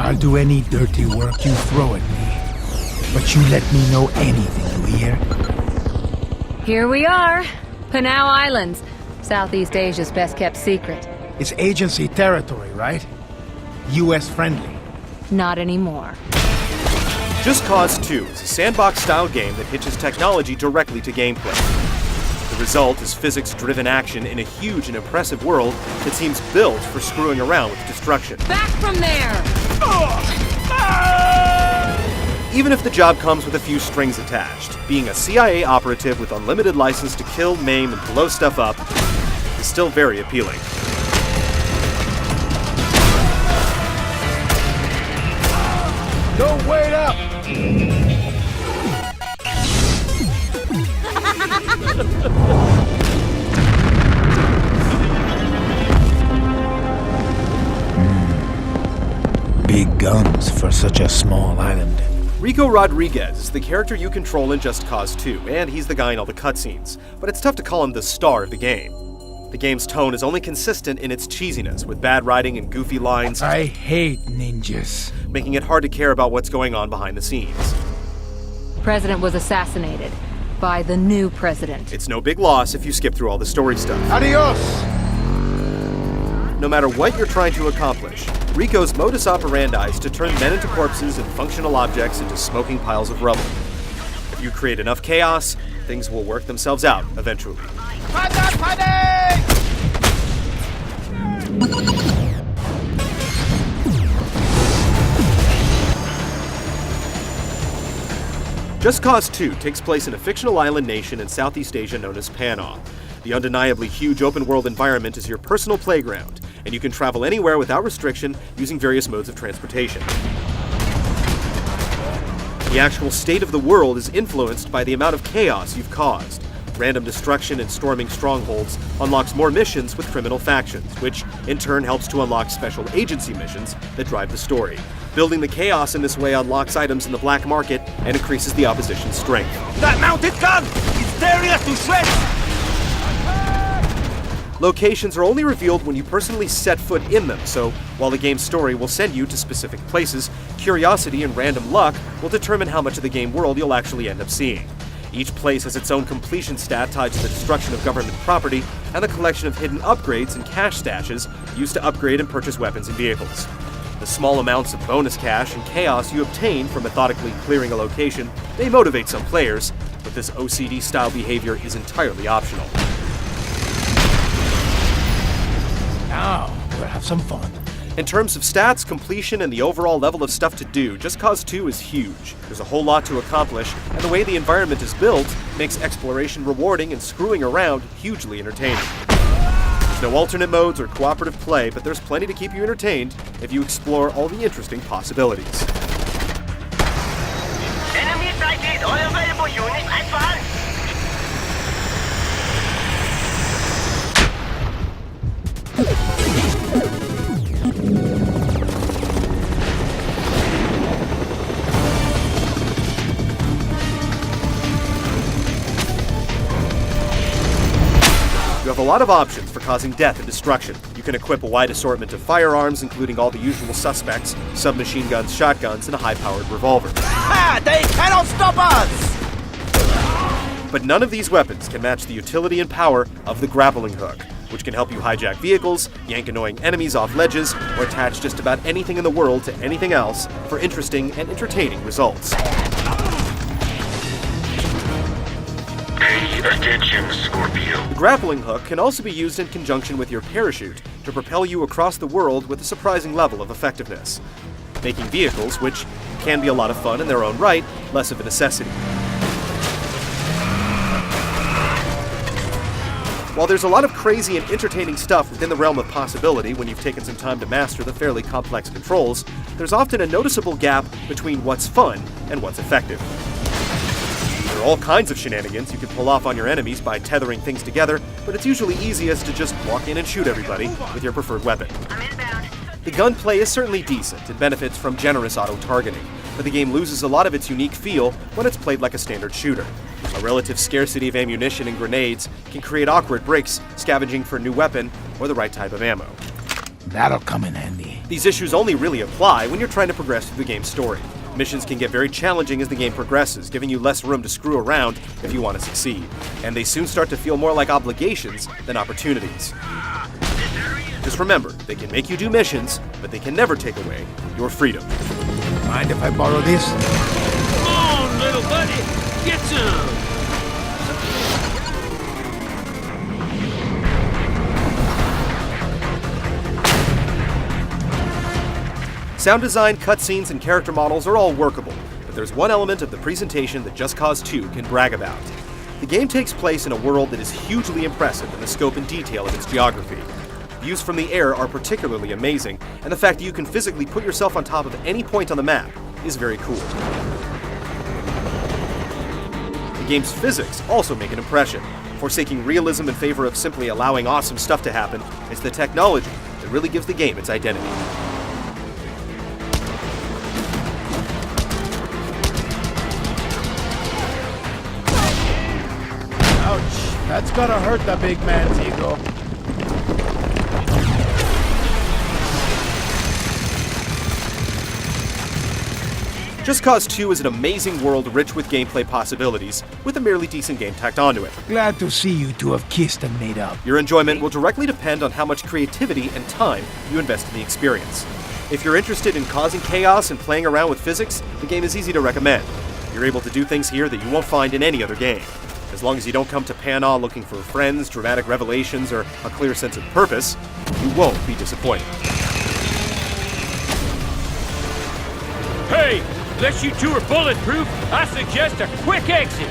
I'll do any dirty work you throw at me. But you let me know anything, you hear? Here we are. Panau Islands, Southeast Asia's best-kept secret. It's agency territory, right? US friendly. Not anymore. Just Cause 2 is a sandbox-style game that hitches technology directly to gameplay. The result is physics-driven action in a huge and impressive world that seems built for screwing around with destruction. Back from there! Even if the job comes with a few strings attached, being a CIA operative with unlimited license to kill, maim, and blow stuff up is still very appealing. Don't wait up! Big guns for such a small island. Rico Rodriguez is the character you control in Just Cause 2, and he's the guy in all the cutscenes, but it's tough to call him the star of the game. The game's tone is only consistent in its cheesiness, with bad writing and goofy lines. I hate ninjas. Making it hard to care about what's going on behind the scenes. The president was assassinated by the new president. It's no big loss if you skip through all the story stuff. Adios! No matter what you're trying to accomplish, Rico's modus operandi is to turn men into corpses and functional objects into smoking piles of rubble. If you create enough chaos, things will work themselves out eventually. Just Cause 2 takes place in a fictional island nation in Southeast Asia known as Panau. The undeniably huge open-world environment is your personal playground, and you can travel anywhere without restriction using various modes of transportation. The actual state of the world is influenced by the amount of chaos you've caused. Random destruction and storming strongholds unlocks more missions with criminal factions, which in turn helps to unlock special agency missions that drive the story. Building the chaos in this way unlocks items in the black market and increases the opposition's strength. That mounted gun is tearing us to shreds! Locations are only revealed when you personally set foot in them, so while the game's story will send you to specific places, curiosity and random luck will determine how much of the game world you'll actually end up seeing. Each place has its own completion stat tied to the destruction of government property and the collection of hidden upgrades and cash stashes used to upgrade and purchase weapons and vehicles. The small amounts of bonus cash and chaos you obtain from methodically clearing a location may motivate some players, but this OCD-style behavior is entirely optional. Now, we'll have some fun. In terms of stats, completion, and the overall level of stuff to do, Just Cause 2 is huge. There's a whole lot to accomplish, and the way the environment is built makes exploration rewarding and screwing around hugely entertaining. There's no alternate modes or cooperative play, but there's plenty to keep you entertained if you explore all the interesting possibilities. Enemy sighted! All available units advance! You have a lot of options for causing death and destruction. You can equip a wide assortment of firearms, including all the usual suspects, submachine guns, shotguns, and a high-powered revolver. Ha! They cannot stop us! But none of these weapons can match the utility and power of the grappling hook, which can help you hijack vehicles, yank annoying enemies off ledges, or attach just about anything in the world to anything else for interesting and entertaining results. Pay attention, Scorpio. The grappling hook can also be used in conjunction with your parachute to propel you across the world with a surprising level of effectiveness, making vehicles, which can be a lot of fun in their own right, less of a necessity. While there's a lot of crazy and entertaining stuff within the realm of possibility when you've taken some time to master the fairly complex controls, there's often a noticeable gap between what's fun and what's effective. There are all kinds of shenanigans you can pull off on your enemies by tethering things together, but it's usually easiest to just walk in and shoot everybody with your preferred weapon. The gunplay is certainly decent and benefits from generous auto-targeting, but the game loses a lot of its unique feel when it's played like a standard shooter. A relative scarcity of ammunition and grenades can create awkward breaks scavenging for a new weapon or the right type of ammo. That'll come in handy. These issues only really apply when you're trying to progress through the game's story. Missions can get very challenging as the game progresses, giving you less room to screw around if you want to succeed. And they soon start to feel more like obligations than opportunities. Just remember, they can make you do missions, but they can never take away your freedom. Mind if I borrow this? Come on, little buddy. Get some. Sound design, cutscenes, and character models are all workable, but there's one element of the presentation that Just Cause 2 can brag about. The game takes place in a world that is hugely impressive in the scope and detail of its geography. Views from the air are particularly amazing, and the fact that you can physically put yourself on top of any point on the map is very cool. The game's physics also make an impression. Forsaking realism in favor of simply allowing awesome stuff to happen, it's the technology that really gives the game its identity. Ouch, that's gotta hurt the big man's ego. Just Cause 2 is an amazing world rich with gameplay possibilities, with a merely decent game tacked onto it. Glad to see you two have kissed and made up. Your enjoyment will directly depend on how much creativity and time you invest in the experience. If you're interested in causing chaos and playing around with physics, the game is easy to recommend. You're able to do things here that you won't find in any other game. As long as you don't come to Panau looking for friends, dramatic revelations, or a clear sense of purpose, you won't be disappointed. Hey, unless you two are bulletproof, I suggest a quick exit.